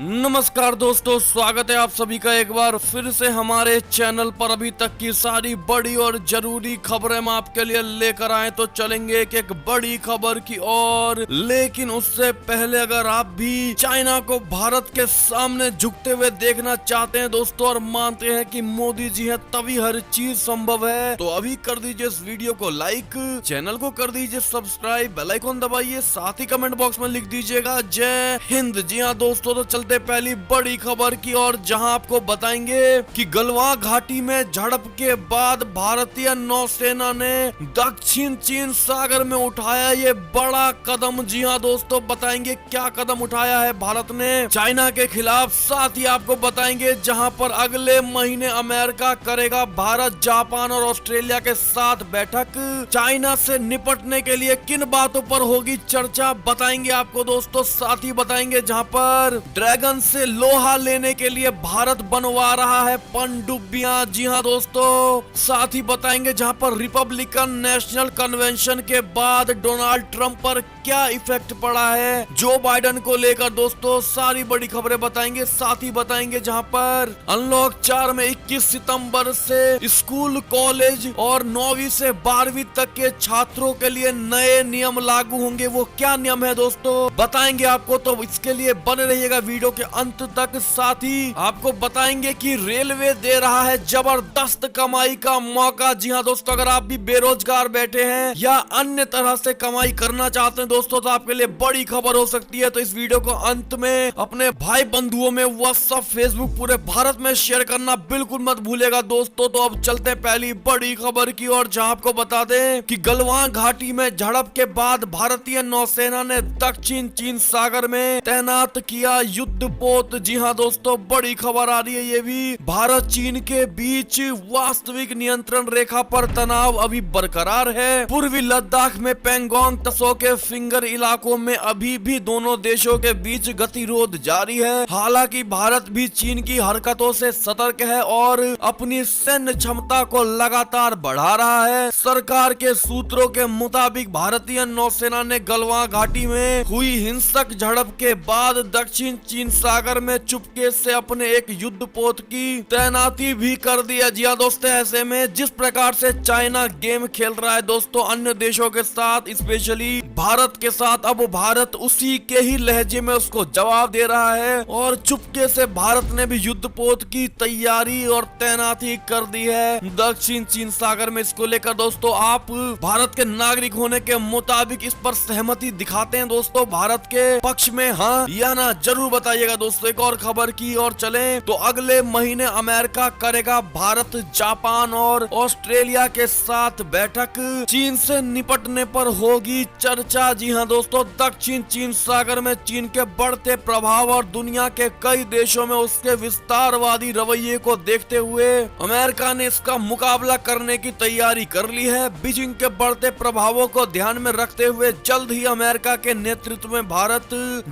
नमस्कार दोस्तों, स्वागत है आप सभी का एक बार फिर से हमारे चैनल पर। अभी तक की सारी बड़ी और जरूरी खबरें हम आपके लिए लेकर आए, तो चलेंगे एक एक बड़ी खबर की ओर। लेकिन उससे पहले अगर आप भी चाइना को भारत के सामने झुकते हुए देखना चाहते हैं दोस्तों, और मानते हैं कि मोदी जी है तभी हर चीज संभव है, तो अभी कर दीजिए इस वीडियो को लाइक, चैनल को कर दीजिए सब्सक्राइब, बेल आइकन दबाइए, साथ ही कमेंट बॉक्स में लिख दीजिएगा जय हिंद। जी हाँ दोस्तों, तो चलते पहली बड़ी खबर की ओर, जहां आपको बताएंगे कि गलवान घाटी में झड़प के बाद भारतीय नौसेना ने दक्षिण चीन सागर में उठाया ये बड़ा कदम। जी हाँ दोस्तों, बताएंगे क्या कदम उठाया है भारत ने चाइना के खिलाफ। साथ ही आपको बताएंगे जहां पर अगले महीने अमेरिका करेगा भारत, जापान और ऑस्ट्रेलिया के साथ बैठक। चाइना से निपटने के लिए किन बातों पर होगी चर्चा, बताएंगे आपको दोस्तों। साथ ही बताएंगे जहां पर ड्रैगन से लोहा लेने के लिए भारत बनवा रहा है पनडुब्बियां। जी हाँ दोस्तों, साथ ही बताएंगे जहां पर रिपब्लिकन नेशनल कन्वेंशन के बाद डोनाल्ड ट्रंप पर क्या इफेक्ट पड़ा है जो बाइडेन को लेकर दोस्तों, सारी बड़ी खबरें बताएंगे। साथ ही बताएंगे जहां पर अनलॉक 4 में 21 सितंबर से स्कूल, कॉलेज और 9वीं से 12वीं तक के छात्रों के लिए नए नियम लागू होंगे। वो क्या नियम है दोस्तों, बताएंगे आपको, तो इसके लिए बने रहिएगा वीडियो के अंत तक। साथ ही आपको बताएंगे कि रेलवे दे रहा है जबरदस्त कमाई का मौका। जी हाँ दोस्तों, अगर आप भी बेरोजगार बैठे हैं या अन्य तरह से कमाई करना चाहते हैं दोस्तों, तो आपके लिए बड़ी खबर हो सकती है। तो इस वीडियो को अंत में अपने भाई बंधुओं में, व्हाट्सएप, फेसबुक, पूरे भारत में शेयर करना बिल्कुल मत भूलेगा दोस्तों। तो अब चलते हैं पहली बड़ी खबर की ओर, जहां आपको बता दें कि गलवान घाटी में झड़प के बाद भारतीय नौसेना ने दक्षिण चीन सागर में तैनात किया युद्धपोत। जी हाँ दोस्तों, बड़ी खबर आ रही है ये भी। भारत चीन के बीच वास्तविक नियंत्रण रेखा पर तनाव अभी बरकरार है। पूर्वी लद्दाख में पैंगोंग त्सो के फिंगर इलाकों में अभी भी दोनों देशों के बीच गतिरोध जारी है। हालांकि भारत भी चीन की हरकतों से सतर्क है और अपनी सैन्य क्षमता को लगातार बढ़ा रहा है। सरकार के सूत्रों के मुताबिक भारतीय नौसेना ने गलवान घाटी में हुई हिंसक झड़प के बाद दक्षिण चीन सागर में चुपके से अपने एक युद्धपोत की तैनाती भी कर दिया। जी हाँ दोस्तों, ऐसे में जिस प्रकार से चाइना गेम खेल रहा है दोस्तों अन्य देशों के साथ, स्पेशली भारत के साथ, अब भारत उसी के ही लहजे में उसको जवाब दे रहा है और चुपके से भारत ने भी युद्धपोत की तैयारी और तैनाती कर दी है दक्षिण चीन सागर में। इसको लेकर दोस्तों आप भारत के नागरिक होने के मुताबिक इस पर सहमति दिखाते हैं दोस्तों, भारत के पक्ष में हाँ या ना, जरूर बताइएगा दोस्तों। एक और खबर की ओर चलें तो अगले महीने अमेरिका करेगा भारत, जापान और ऑस्ट्रेलिया के साथ बैठक। चीन से निपटने पर होगी चर्चा। जी हाँ दोस्तों, दक्षिण चीन सागर में चीन के बढ़ते प्रभाव और दुनिया के कई देशों में उसके विस्तारवादी रवैये को देखते हुए अमेरिका ने इसका मुकाबला करने की तैयारी कर ली है। बीजिंग के बढ़ते प्रभावों को ध्यान में रखते हुए जल्द ही अमेरिका के नेतृत्व में भारत,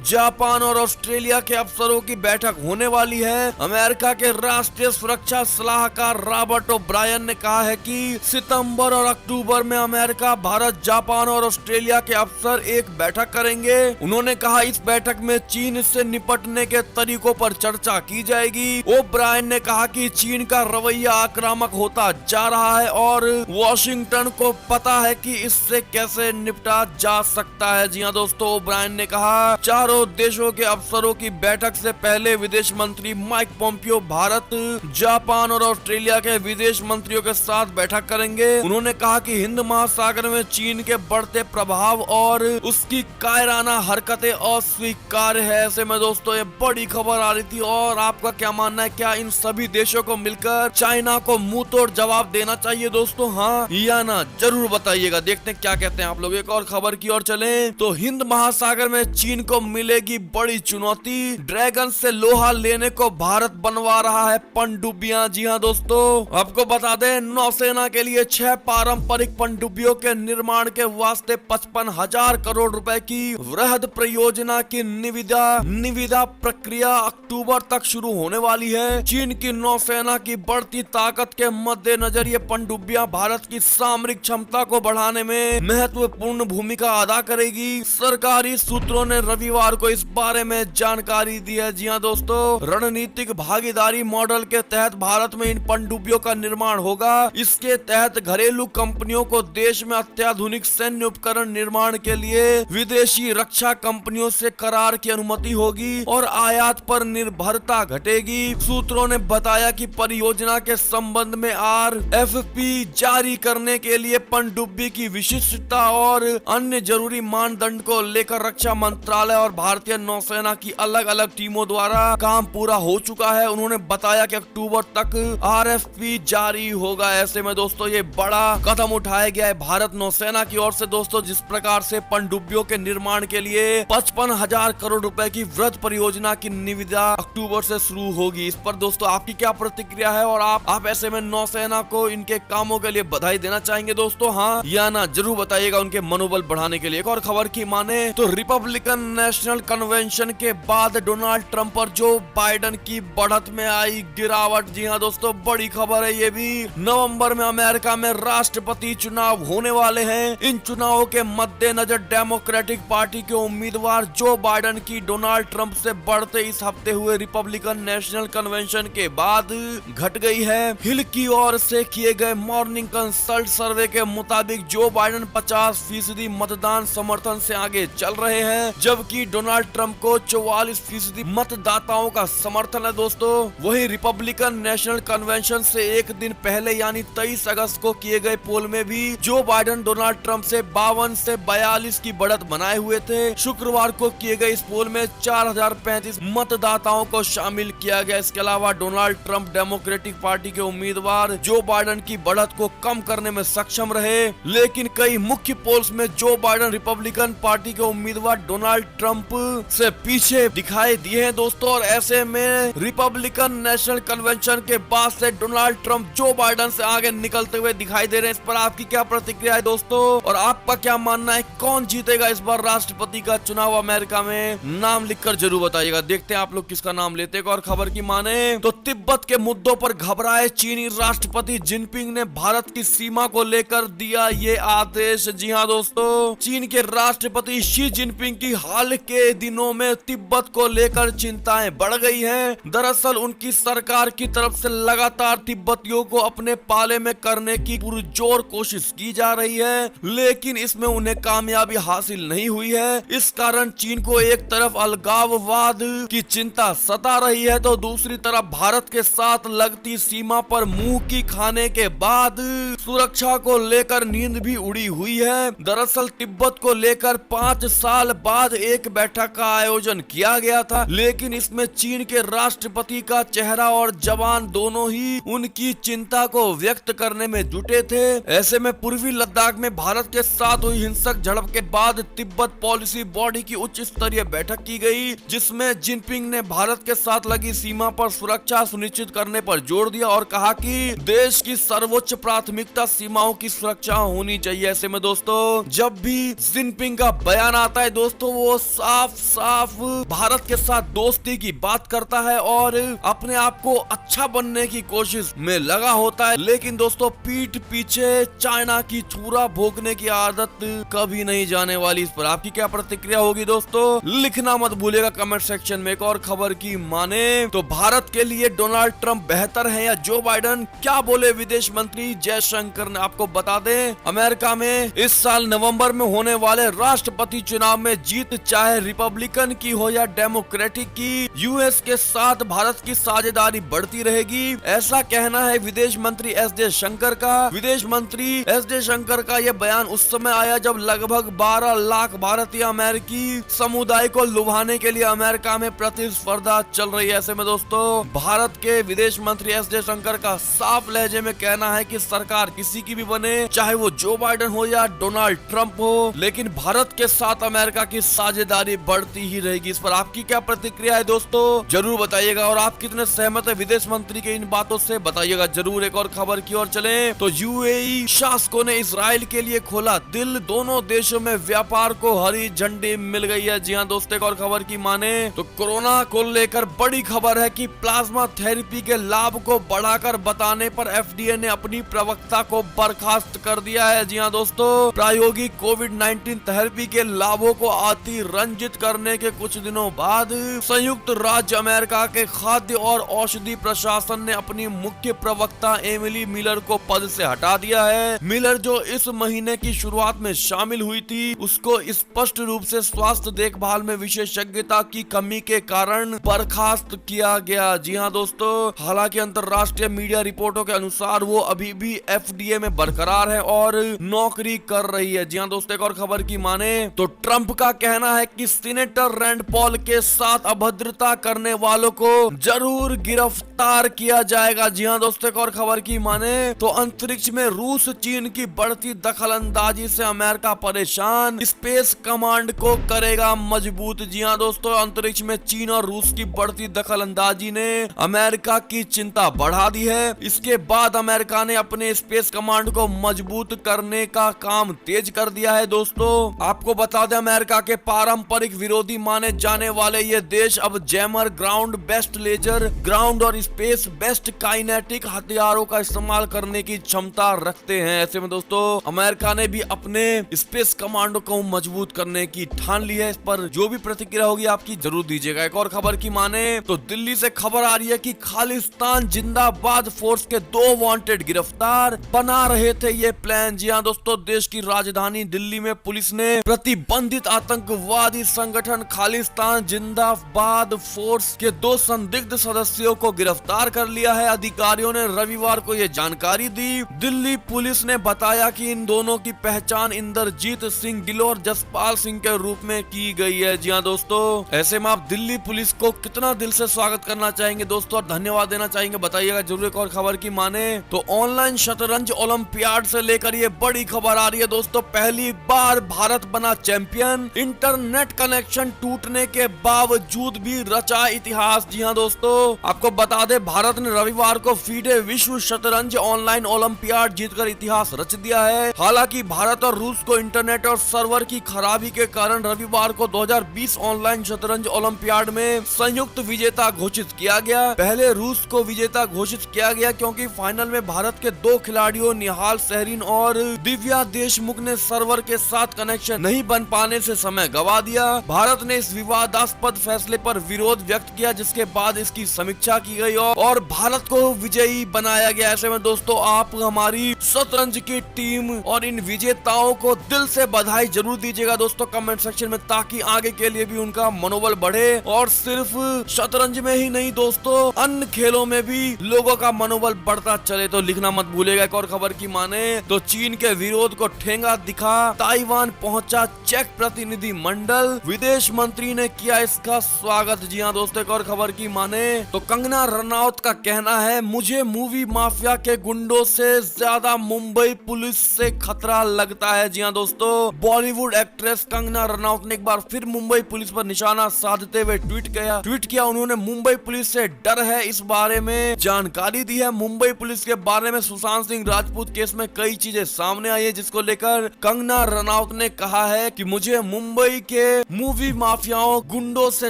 जापान और ऑस्ट्रेलिया के अफसरों की बैठक होने वाली है। अमेरिका के राष्ट्रीय सुरक्षा सलाहकार रॉबर्ट ओब्रायन ने कहा है कि सितंबर और अक्टूबर में अमेरिका, भारत, जापान और ऑस्ट्रेलिया के अफसर एक बैठक करेंगे। उन्होंने कहा इस बैठक में चीन से निपटने के तरीकों पर चर्चा की जाएगी। ओब्रायन ने कहा कि चीन का रवैया आक्रामक होता जा रहा है और वॉशिंगटन को पता है कि इससे कैसे निपटा जा सकता है। जी हाँ दोस्तों, ओब्रायन ने कहा चारों देशों के अफसरों की बैठक से पहले विदेश मंत्री माइक पोम्पियो भारत, जापान और ऑस्ट्रेलिया के विदेश मंत्रियों के साथ बैठक करेंगे। उन्होंने कहा कि हिंद महासागर में चीन के बढ़ते प्रभाव और उसकी कायराना हरकतें अस्वीकार्य है। ऐसे में दोस्तों ये बड़ी खबर आ रही थी, और आपका क्या मानना है, क्या इन सभी देशों को मिलकर चाइना को मुंह तोड़ जवाब देना चाहिए दोस्तों, हाँ या ना, जरूर बताइएगा। देखते हैं क्या कहते हैं आप लोग। एक और खबर की ओर चलें तो हिंद महासागर में चीन को मिलेगी बड़ी चुनौती, ड्रैगन से लोहा लेने को भारत बनवा रहा है पनडुब्बियां। जी हाँ दोस्तों, आपको बता दें नौसेना के लिए 6 पारंपरिक पनडुब्बियों के निर्माण के वास्ते 55,000 करोड़ रुपए की वृहद परियोजना की निविदा प्रक्रिया अक्टूबर तक शुरू होने वाली है। चीन की नौसेना की बढ़ती ताकत के मद्देनजर ये पनडुब्बियां भारत की सामरिक क्षमता को बढ़ाने में महत्वपूर्ण भूमिका अदा करेगी। सरकारी सूत्रों ने रविवार को इस बारे में जानकारी जानकारी दी है। जी हाँ दोस्तों, रणनीतिक भागीदारी मॉडल के तहत भारत में इन पनडुब्बियों का निर्माण होगा। इसके तहत घरेलू कंपनियों को देश में अत्याधुनिक सैन्य उपकरण निर्माण के लिए विदेशी रक्षा कंपनियों से करार की अनुमति होगी और आयात पर निर्भरता घटेगी। सूत्रों ने बताया कि परियोजना के संबंध में RFP जारी करने के लिए पनडुब्बी की विशिष्टता और अन्य जरूरी मानदंड को लेकर रक्षा मंत्रालय और भारतीय नौसेना की अलग अलग टीमों द्वारा काम पूरा हो चुका है। उन्होंने बताया कि अक्टूबर तक RFP जारी होगा। ऐसे में दोस्तों ये बड़ा कदम उठाया गया है भारत नौसेना की ओर से। दोस्तों, जिस प्रकार से पनडुब्बियों के निर्माण के लिए 55,000 करोड़ रुपए की वृहद परियोजना की निविदा अक्टूबर से शुरू होगी। इस पर दोस्तों आपकी क्या प्रतिक्रिया है और आप ऐसे में नौसेना को इनके कामों के लिए बधाई देना चाहेंगे दोस्तों, हाँ या ना, जरूर बताइएगा उनके मनोबल बढ़ाने के लिए। एक और खबर की माने तो रिपब्लिकन नेशनल कन्वेंशन के बाद डोनाल्ड ट्रंप और जो बाइडेन की बढ़त में आई गिरावट। जी हाँ दोस्तों, बड़ी खबर है ये भी। नवंबर में अमेरिका में राष्ट्रपति चुनाव होने वाले हैं। इन चुनावों के मद्देनजर डेमोक्रेटिक पार्टी के उम्मीदवार जो बाइडेन की डोनाल्ड ट्रंप से बढ़ते इस हफ्ते हुए रिपब्लिकन नेशनल कन्वेंशन के बाद घट गई है। हिल की ओर से किए गए मॉर्निंग कंसल्ट सर्वे के मुताबिक जो बाइडेन 50% मतदान समर्थन से आगे चल रहे हैं, जबकि डोनाल्ड ट्रंप को 44% मतदाताओं का समर्थन है। दोस्तों, वही रिपब्लिकन नेशनल कन्वेंशन से एक दिन पहले यानी 23 अगस्त को किए गए पोल में भी जो बाइडेन डोनाल्ड ट्रंप से 52 से 42 की बढ़त बनाए हुए थे। शुक्रवार को किए गए इस पोल में 4035 मतदाताओं को शामिल किया गया। इसके अलावा डोनाल्ड ट्रंप डेमोक्रेटिक पार्टी के उम्मीदवार जो बाइडेन की बढ़त को कम करने में सक्षम रहे, लेकिन कई मुख्य पोल्स में जो बाइडेन रिपब्लिकन पार्टी के उम्मीदवार डोनाल्ड ट्रंप से पीछे दिखाई दिए हैं दोस्तों। और ऐसे में रिपब्लिकन नेशनल कन्वेंशन के बाद से डोनाल्ड ट्रंप जो बाइडेन से आगे निकलते हुए दिखाई दे रहे हैं। इस पर आपकी क्या प्रतिक्रिया है दोस्तों, और आपका क्या मानना है, कौन जीतेगा इस बार राष्ट्रपति का चुनाव अमेरिका में? नाम लिखकर जरूर बताइएगा। देखते हैं आप लोग किसका नाम लेते हैं। और खबर की माने तो तिब्बत के मुद्दों पर घबराए चीनी राष्ट्रपति जिनपिंग ने भारत की सीमा को लेकर दिया ये आदेश। जी हाँ दोस्तों, चीन के राष्ट्रपति शी जिनपिंग की हाल के दिनों में तिब्बत को लेकर चिंताएं बढ़ गई हैं। दरअसल उनकी सरकार की तरफ से लगातार तिब्बतियों को अपने पाले में करने की पुरजोर कोशिश की जा रही है, लेकिन इसमें उन्हें कामयाबी हासिल नहीं हुई है। इस कारण चीन को एक तरफ अलगाववाद की चिंता सता रही है तो दूसरी तरफ भारत के साथ लगती सीमा पर मुंह की खाने के बाद सुरक्षा को लेकर नींद भी उड़ी हुई है। दरअसल तिब्बत को लेकर 5 साल बाद एक बैठक का आयोजन किया गया था, लेकिन इसमें चीन के राष्ट्रपति का चेहरा और जवान दोनों ही उनकी चिंता को व्यक्त करने में जुटे थे। ऐसे में पूर्वी लद्दाख में भारत के साथ हुई हिंसक झड़प के बाद तिब्बत पॉलिसी बॉडी की उच्च स्तरीय बैठक की गई, जिसमें जिनपिंग ने भारत के साथ लगी सीमा पर सुरक्षा सुनिश्चित करने पर जोर दिया और कहा कि देश की सर्वोच्च प्राथमिकता सीमाओं की सुरक्षा होनी चाहिए। ऐसे में दोस्तों जब भी जिनपिंग का बयान आता है दोस्तों, वो साफ साफ भारत के साथ दोस्ती की बात करता है और अपने आप को अच्छा बनने की कोशिश में लगा होता है, लेकिन दोस्तों पीठ पीछे चाइना की छुरा भोंकने की आदत कभी नहीं जाने वाली। इस पर आपकी क्या प्रतिक्रिया होगी दोस्तों, लिखना मत भूलिएगा कमेंट सेक्शन में। एक और खबर की माने तो भारत के लिए डोनाल्ड ट्रंप बेहतर है या जो बाइडेन, क्या बोले विदेश मंत्री जयशंकर ने? आपको बता दें, अमेरिका में इस साल नवंबर में होने वाले राष्ट्रपति चुनाव में जीत चाहे रिपब्लिकन की हो या डेमोक्रेटिक की, यूएस के साथ भारत की साझेदारी बढ़ती रहेगी, ऐसा कहना है विदेश मंत्री एस जयशंकर का। विदेश मंत्री एस जयशंकर का यह बयान उस समय आया जब लगभग 12 लाख भारतीय अमेरिकी समुदाय को लुभाने के लिए अमेरिका में प्रतिस्पर्धा चल रही है। ऐसे में दोस्तों भारत के विदेश मंत्री एस जयशंकर का साफ लहजे में कहना है कि सरकार किसी की भी बने, चाहे वो जो बाइडेन हो या डोनाल्ड ट्रंप हो, लेकिन भारत के साथ अमेरिका की साझेदारी बढ़ती ही रहेगी। इस पर आपकी क्या प्रतिक्रिया है दोस्तों, जरूर बताइएगा। और आप कितने सहमत है विदेश मंत्री के इन बातों से, बताइएगा जरूर। एक और खबर की ओर चले तो यूएई शासकों ने इजराइल के लिए खोला दिल, दोनों देशों में व्यापार को हरी झंडी मिल गई है। जी हाँ दोस्तों, एक और खबर की माने तो कोरोना को लेकर बड़ी खबर है कि प्लाज्मा थेरेपी के लाभ को बढ़ाकर बताने पर एफडीए ने अपनी प्रवक्ता को बर्खास्त कर दिया है। जी हाँ दोस्तों, प्रायोगिक कोविड-19 थेरेपी के लाभों को अतिरंजित करने के कुछ दिनों बाद संयुक्त राज्य अमेरिका के खाद्य और औषधि प्रशासन ने अपनी मुख्य प्रवक्ता एमिली मिलर को पद से हटा दिया है। मिलर जो इस महीने की शुरुआत में शामिल हुई थी, उसको स्पष्ट रूप से स्वास्थ्य देखभाल में विशेषज्ञता की कमी के कारण बर्खास्त किया गया। जी हाँ दोस्तों, हालांकि अंतरराष्ट्रीय मीडिया रिपोर्टों के अनुसार वो अभी भी FDA में बरकरार है और नौकरी कर रही है। जी हाँ दोस्तों, एक और खबर की माने तो ट्रंप का कहना है कि सीनेटर रैंड पॉल के साथ अभद्रता करने वालों को जरूर गिरफ्तार किया जाएगा। जी हाँ दोस्तों, एक और खबर की माने तो अंतरिक्ष में रूस चीन की बढ़ती दखलंदाजी से अमेरिका परेशान, स्पेस कमांड को करेगा मजबूत। जी हाँ दोस्तों, अंतरिक्ष में चीन और रूस की बढ़ती दखलंदाजी ने अमेरिका की चिंता बढ़ा दी है। इसके बाद अमेरिका ने अपने स्पेस कमांड को मजबूत करने का काम तेज कर दिया है। दोस्तों आपको बता दें, अमेरिका के पारंपरिक विरोधी माने जाने वाले ये देश अब jammer, ground based laser, ground और स्पेस बेस्ट काइनेटिक हथियारों का इस्तेमाल करने की क्षमता रखते हैं। ऐसे में दोस्तों अमेरिका ने भी अपने स्पेस कमांडो को मजबूत करने की ठान ली है। इस पर जो भी प्रतिक्रिया होगी आपकी जरूर दीजिएगा। एक और खबर की माने तो दिल्ली से खबर आ रही है कि खालिस्तान जिंदाबाद फोर्स के 2 वांटेड गिरफ्तार, बना रहे थे ये प्लान। जी हाँ दोस्तों, देश की राजधानी दिल्ली में पुलिस ने प्रतिबंधित आतंकवादी संगठन खालिस्तान जिंदाबाद फोर्स के 2 संदिग्ध सदस्यों को गिरफ्तार कर लिया है। अधिकारियों ने रविवार को ये जानकारी दी। दिल्ली पुलिस ने बताया कि इन दोनों की पहचान इंद्रजीत सिंह गिल और जसपाल सिंह के रूप में की गई है। जी हाँ दोस्तों, ऐसे में आप दिल्ली पुलिस को कितना दिल से स्वागत करना चाहेंगे दोस्तों और धन्यवाद देना चाहेंगे, बताइएगा जरूर। एक और खबर की माने तो ऑनलाइन शतरंज ओलंपियाड से लेकर ये बड़ी खबर आ रही है दोस्तों। पहली बार भारत बना चैंपियन, इंटरनेट कनेक्शन टूटने के बावजूद भी रचा इतिहास। जी हाँ दोस्तों, आपको बता दें भारत ने रविवार को फीडे विश्व शतरंज ऑनलाइन ओलंपियाड जीतकर इतिहास रच दिया है। हालांकि भारत और रूस को इंटरनेट और सर्वर की खराबी के कारण रविवार को 2020 ऑनलाइन शतरंज ओलंपियाड में संयुक्त विजेता घोषित किया गया। पहले रूस को विजेता घोषित किया गया क्योंकि फाइनल में भारत के 2 खिलाड़ियों निहाल सहरीन और दिव्या देशमुख ने सर्वर के साथ कनेक्शन नहीं बन पाने से समय गवा दिया। भारत ने इस विवादास्पद फैसले पर विरोध व्यक्त किया, जिसके बाद इसकी समीक्षा की गई और भारत को विजयी बनाया गया। ऐसे में दोस्तों आप हमारी शतरंज की टीम और इन विजेताओं को दिल से बधाई जरूर दीजिएगा दोस्तों कमेंट सेक्शन में, ताकि आगे के लिए भी उनका मनोबल बढ़े। और सिर्फ शतरंज में ही नहीं दोस्तों, अन्य खेलों में भी लोगों का मनोबल बढ़ता चले तो लिखना मत भूलेगा। एक और खबर की माने तो चीन के विरोध को ठेंगा दिखा ताइवान पहुंचा चेक प्रतिनिधि मंडल, विदेश मंत्री ने किया इसका स्वागत। जी हाँ दोस्तों, एक और खबर की माने तो कंगना रनौत का कहना है, मुझे मूवी माफिया के गुंडों से ज्यादा मुंबई पुलिस से खतरा लगता है। जी हाँ दोस्तों, बॉलीवुड एक्ट्रेस कंगना रनौत ने एक बार फिर मुंबई पुलिस पर निशाना साधते हुए ट्वीट किया। उन्होंने मुंबई पुलिस से डर है इस बारे में जानकारी दी है। मुंबई पुलिस के बारे में सुशांत सिंह राजपूत केस में कई चीजें सामने आई है, जिसको लेकर कंगना रनौत ने कहा है कि मुझे मुंबई के मूवी माफियाओं गुंडों से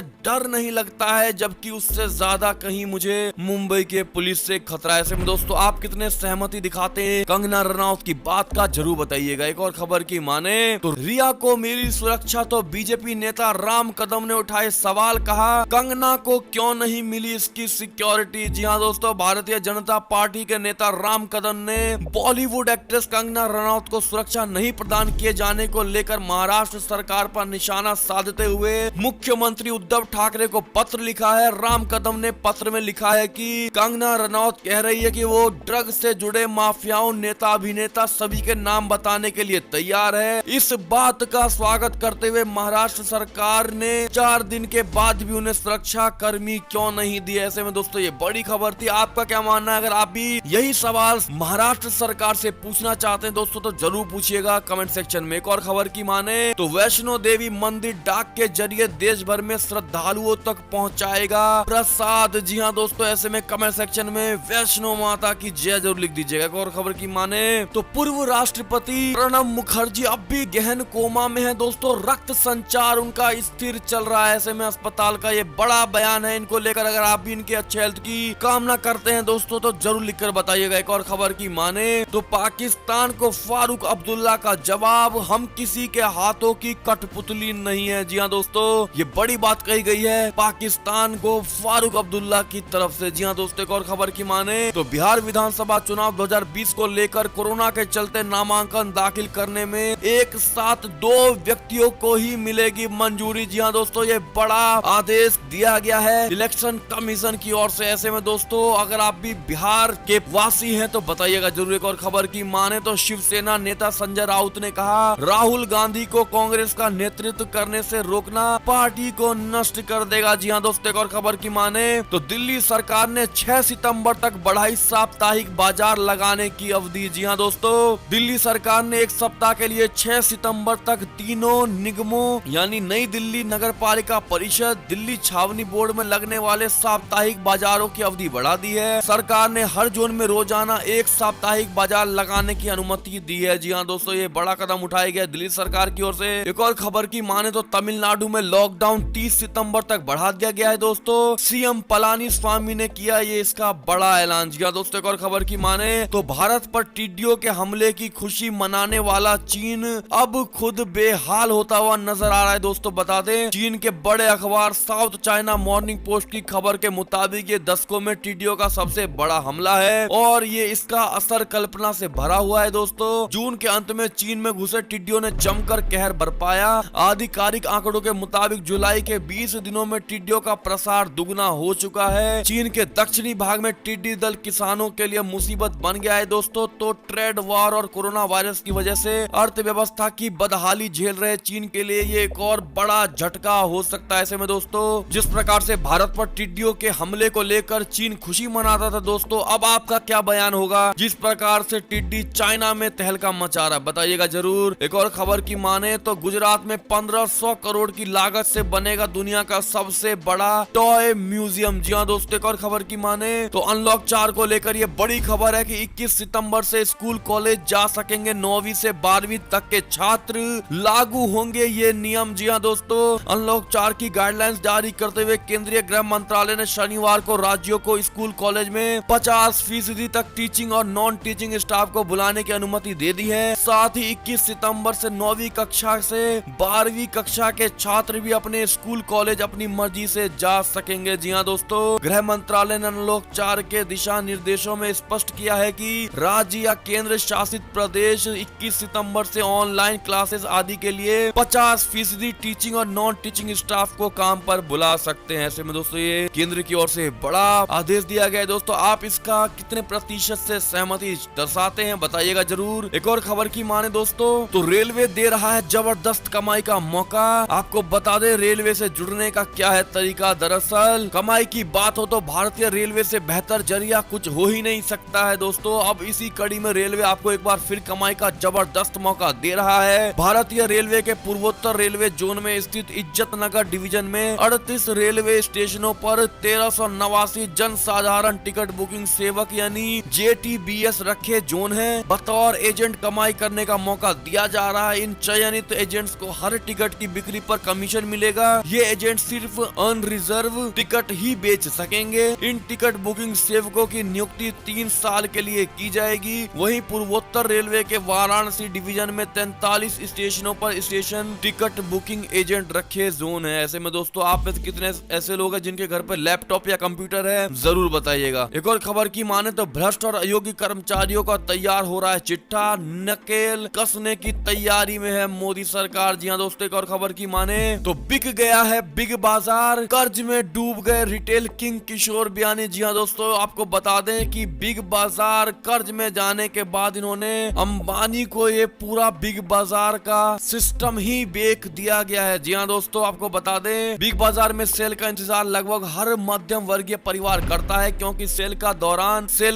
डर नहीं लगता है, जबकि उससे ज्यादा कहीं मुझे मुंबई के पुलिस से खतरा है। ऐसे में दोस्तों आप कितने सहमति दिखाते हैं कंगना रनौत की बात का जरूर बताइएगा। एक और खबर की माने तो रिया को मिली सुरक्षा तो बीजेपी नेता राम कदम ने उठाए सवाल, कहा कंगना को क्यों नहीं मिली इसकी सिक्योरिटी। जी हाँ दोस्तों, भारतीय जनता पार्टी के नेता राम कदम ने बॉलीवुड एक्ट्रेस कंगना रनौत को सुरक्षा नहीं प्रदान किए जाने को लेकर महाराष्ट्र सरकार पर निशाना साधते हुए मुख्यमंत्री उद्धव ठाकरे को पत्र लिखा है। राम कदम ने पत्र में लिखा है कि कंगना रनौत कह रही है कि वो ड्रग से जुड़े माफियाओं, नेता, अभिनेता सभी के नाम बताने के लिए तैयार है। इस बात का स्वागत करते हुए महाराष्ट्र सरकार ने 4 दिन के बाद भी उन्हें सुरक्षा कर्मी क्यों नहीं दिए। ऐसे में दोस्तों ये बड़ी खबर थी। आपका क्या मानना है? अगर आप भी यही सवाल महाराष्ट्र सरकार से पूछना चाहते हैं दोस्तों तो जरूर पूछिएगा कमेंट सेक्शन में। एक और खबर की माने तो वैष्णो देवी मंदिर डाक के जरिए देश भर में श्रद्धालुओं तक पहुंचाएगा प्रसाद। जी हाँ दोस्तों, ऐसे में कमेंट सेक्शन में वैष्णो माता की जय जरूर लिख दीजिएगा। एक और खबर की माने तो पूर्व राष्ट्रपति प्रणब मुखर्जी अब भी गहन कोमा में है दोस्तों, रक्त संचार उनका स्थिर चल रहा है। ऐसे में अस्पताल का ये बड़ा बयान है इनको लेकर। अगर आप भी इनके अच्छे हेल्थ की कामना करते हैं दोस्तों तो जरूर लिखकर बताइएगा। एक और खबर की माने तो पाकिस्तान को फारूक अब्दुल्ला का जवाब, हम किसी के हाथों की कठपुतली नहीं है। जी हाँ दोस्तों, ये बड़ी बात कही गई है पाकिस्तान को फारूक अब्दुल्ला की तरफ से। जी हाँ दोस्तों, एक और खबर की माने तो बिहार विधानसभा चुनाव 2020 को लेकर कोरोना के चलते नामांकन दाखिल करने में एक साथ 2 व्यक्तियों को ही मिलेगी मंजूरी। जी हाँ दोस्तों, ये बड़ा आदेश दिया गया है इलेक्शन कमीशन की ओर से। ऐसे में दोस्तों अगर आप भी बिहार के वासी हैं तो बताइएगा जरूर। एक और खबर की माने तो शिवसेना नेता संजय राउत ने कहा राहुल गांधी को कांग्रेस का नेतृत्व करने से रोकना पार्टी को नष्ट कर देगा। जी हाँ दोस्तों, एक और खबर की माने तो दिल्ली सरकार ने 6 सितंबर तक बढ़ाई साप्ताहिक बाजार लगाने की अवधि। जी हाँ दोस्तों, दिल्ली सरकार ने एक सप्ताह के लिए 6 सितंबर तक तीनों निगमों यानी नई दिल्ली नगर पालिका परिषद, दिल्ली छावनी बोर्ड में लगने वाले साप्ताहिक बाजारों की अवधि बढ़ा दी है। सरकार ने हर जोन में रोजाना एक साप्ताहिक बाजार लगाने की अनुमति दी है। जी हाँ दोस्तों, ये बड़ा कदम उठाया गया दिल्ली सरकार की ओर से। एक और खबर की माने तो तमिलनाडु में लॉकडाउन 30 सितंबर तक बढ़ा दिया गया है दोस्तों। सीएम पलानीस्वामी ने किया ये इसका बड़ा ऐलान। जी हाँ दोस्तों, एक और खबर की माने तो भारत पर टिड्डियों के हमले की खुशी मनाने वाला चीन अब खुद बेहाल होता हुआ नजर आ रहा है। दोस्तों बता दें, चीन के बड़े अखबार साउथ चाइना मॉर्निंग पोस्ट की खबर के मुताबिक ये दशकों में टिड्डियों का सबसे बड़ा हमला है और ये इसका असर कल्पना से भरा हुआ है। दोस्तों जून के अंत में चीन में घुसे टिड्डियों ने जमकर कहर बरपाया। आधिकारिक आंकड़ों के मुताबिक जुलाई के 20 दिनों में टिड्डियों का प्रसार दुगना हो चुका है। चीन के दक्षिणी भाग में टिड्डी दल किसानों के लिए मुसीबत बन गया है दोस्तों। तो ट्रेड वॉर और कोरोना वायरस की वजह से अर्थव्यवस्था की बदहाली झेल रहे चीन के लिए ये एक और बड़ा झटका हो सकता है। ऐसे में दोस्तों जिस प्रकार से भारत पर टिड्डियों के हमले को लेकर चीन खुशी मनाता था दोस्तों, अब आपका क्या बयान होगा जिस प्रकार से टिड्डी चाइना में तहलका मचा रहा है, बताइएगा जरूर। एक और खबर की माने तो गुजरात में 1500 करोड़ की लागत से बनेगा दुनिया का सबसे बड़ा टॉय म्यूजियम। जी हाँ दोस्तों, एक और खबर की माने तो अनलॉक 4 को लेकर ये बड़ी खबर है कि 21 सितंबर से स्कूल कॉलेज जा सकेंगे 9वीं से 12वीं तक के छात्र, लागू होंगे ये नियम। जी हाँ दोस्तों, अनलॉक 4 की गाइडलाइंस जारी करते हुए केंद्रीय गृह मंत्रालय ने शनिवार को राज्यों को स्कूल कॉलेज में 50% तक टीचिंग और नॉन टीचिंग स्टाफ को बुलाने की अनुमति दे दी है। साथ ही 21 सितंबर से 9वीं कक्षा से 12वीं कक्षा के छात्र भी अपने स्कूल कॉलेज अपनी मर्जी से जा सकेंगे। जी हाँ दोस्तों, गृह मंत्रालय ने अनलॉक 4 के दिशा निर्देशों में स्पष्ट किया है कि राज्य या केंद्र शासित प्रदेश 21 सितंबर से ऑनलाइन क्लासेस आदि के लिए 50% टीचिंग और नॉन टीचिंग स्टाफ को काम पर बुला सकते हैं। ऐसे में दोस्तों ये केंद्र की ओर से बड़ा आदेश दिया गया है। दोस्तों आप इसका कितने प्रतिशत से सहमति दर्शाते हैं, बताइएगा जरूर। एक और खबर की माने दोस्तों तो रेलवे दे रहा है जबरदस्त कमाई का मौका। आपको बता दें रेलवे से जुड़ने का क्या है तरीका। दरअसल कमाई की बात हो तो भारतीय रेलवे से बेहतर जरिया कुछ हो ही नहीं सकता है दोस्तों। अब इसी कड़ी में रेलवे आपको एक बार फिर कमाई का जबरदस्त मौका दे रहा है। भारतीय रेलवे के पूर्वोत्तर रेलवे जोन में स्थित इज्जत नगर डिवीजन में 38 रेलवे स्टेशनों पर 1389 जन साधारण टिकट बुकिंग सेवक यानी JTBS रखे जोन है। बतौर एजेंट कमाई करने का मौका दिया जा रहा है। इन चयनित एजेंट्स को हर टिकट की बिक्री पर कमीशन मिलेगा। ये एजेंट सिर्फ अनरिजर्व टिकट ही बेच सकेंगे। इन टिकट बुकिंग सेवकों की नियुक्ति 3 साल के लिए की जाएगी। वहीं पूर्वोत्तर रेलवे के वाराणसी डिवीजन में 43 स्टेशनों पर स्टेशन टिकट बुकिंग एजेंट रखे जोन है। ऐसे में दोस्तों आप में कितने ऐसे लोग हैं जिनके घर पर लैपटॉप या कंप्यूटर है, जरूर बताइएगा। एक और खबर की माने तो भ्रष्ट और अयोग्य कर्मचारियों का तैयार हो रहा है चिट्ठा, नकेल कसने की तैयारी में है मोदी सरकार। जी हाँ दोस्तों, एक और खबर की माने तो बिक गया है बिग बाजार, कर्ज में डूब गए रिटेल किंग किशोर बियानी। जी हाँ दोस्तों, आपको बता दें कि बिग बाजार कर्ज में जाने के बाद इन्होंने अंबानी को ये पूरा बिग बाजार का सिस्टम ही बेच दिया गया है। जी हाँ दोस्तों, आपको बता दें बिग बाजार में सेल का इंतजार लगभग हर मध्यम वर्गीय परिवार करता है, क्योंकि सेल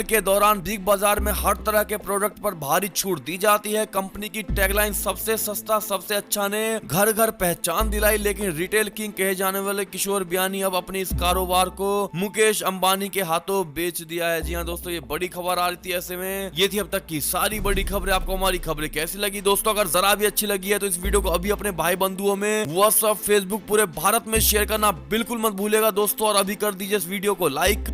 के दौरान बिग बाजार में हर तरह के प्रोडक्ट पर भारी छूट दी जाती है। कंपनी की टैगलाइन सबसे सस्ता सबसे अच्छा ने घर घर पहचान दिलाई। लेकिन रिटेल किंग कहे जाने वाले किशोर बियानी अब अपने इस कारोबार को मुकेश अंबानी के हाथों बेच दिया है। जी हाँ दोस्तों, ये बड़ी खबर आ रही थी। ऐसे में ये थी अब तक की सारी बड़ी खबरें। आपको हमारी खबरें कैसी लगी दोस्तों? अगर जरा भी अच्छी लगी है तो इस वीडियो को अभी अपने भाई बंधुओं में व्हाट्सएप, फेसबुक पूरे भारत में शेयर करना बिल्कुल मत भूलेगा दोस्तों। और अभी कर दीजिए इस वीडियो को लाइक।